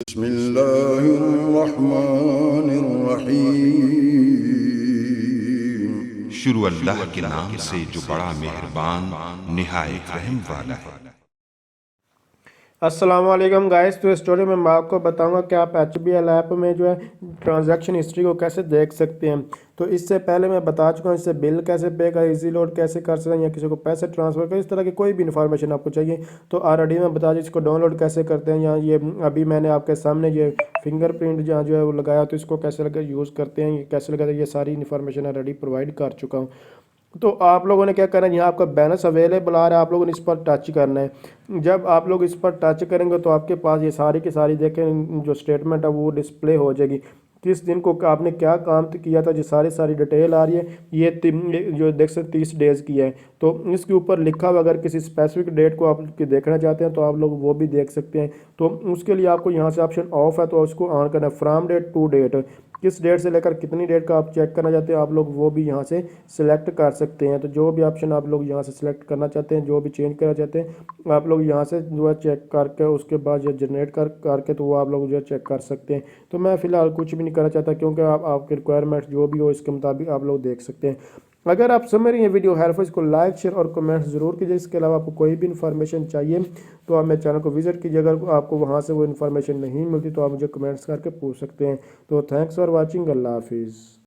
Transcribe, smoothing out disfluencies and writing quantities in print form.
बिस्मिल्लाहिर्रहमानिर्रहीम। शुरू अल्लाह के नाम से जो बड़ा मेहरबान निहायत रहम वाला है। अस्सलामुअलैकुम गाइस। तो इस स्टोरी में मैं आपको बताऊंगा कि आप HBL ऐप में जो है ट्रांजैक्शन हिस्ट्री को कैसे देख सकते हैं। तो इससे पहले मैं बता चुका हूँ इससे बिल कैसे पे करें, इजी लोड कैसे कर सकते हैं या किसी को पैसे ट्रांसफ़र करें, इस तरह की कोई भी इन्फॉर्मेशन आपको चाहिए तो ऑलरेडी मैं बता दूँ इसको डाउनलोड कैसे करते हैं। यहाँ ये अभी मैंने आपके सामने ये फिंगरप्रिंट जहाँ जो है वो लगाया, तो इसको कैसे लगा यूज़ करते हैं, ये कैसे लगाते हैं, ये सारी इन्फॉर्मेशन ऑलरेडी प्रोवाइड कर चुका हूँ। तो आप लोगों ने क्या करना है, यहाँ आपका बैलेंस अवेलेबल आ रहा है, आप लोगों ने इस पर टच करना है। जब आप लोग इस पर टच करेंगे तो आपके पास ये सारी की सारी देखें जो स्टेटमेंट है वो डिस्प्ले हो जाएगी। किस दिन को आपने क्या काम किया था, जो सारी सारी डिटेल आ रही है। ये जो देख सकते 30 डेज़ की है, तो इसके ऊपर लिखा हुआ अगर किसी स्पेसिफिक डेट को आप देखना चाहते हैं तो आप लोग वो भी देख सकते हैं। तो उसके लिए आपको यहाँ से ऑप्शन ऑफ है तो उसको ऑन करना है। फ्राम डेट टू डेट, किस डेट से लेकर कितनी डेट का आप चेक करना चाहते हैं आप लोग वो भी यहाँ से सिलेक्ट कर सकते हैं। तो जो भी ऑप्शन आप लोग यहाँ से सिलेक्ट करना चाहते हैं, जो भी चेंज करना चाहते हैं, आप लोग यहाँ से जो है चेक करके उसके बाद जो जनरेट करके तो वो आप लोग जो है चेक कर सकते हैं। तो मैं फ़िलहाल कुछ भी नहीं करना चाहता क्योंकि आपके रिक्वायरमेंट जो भी हो इसके मुताबिक आप लोग देख सकते हैं। अगर आप समझ रही हैं वीडियो हेल्पफुल, इसको लाइक शेयर और कमेंट ज़रूर कीजिए। इसके अलावा आपको कोई भी इन्फॉर्मेशन चाहिए तो आप मेरे चैनल को विजिट कीजिए। अगर आपको वहाँ से वो इन्फॉर्मेशन नहीं मिलती तो आप मुझे कमेंट्स करके पूछ सकते हैं। तो थैंक्स फॉर वॉचिंग। अल्लाह हाफिज़।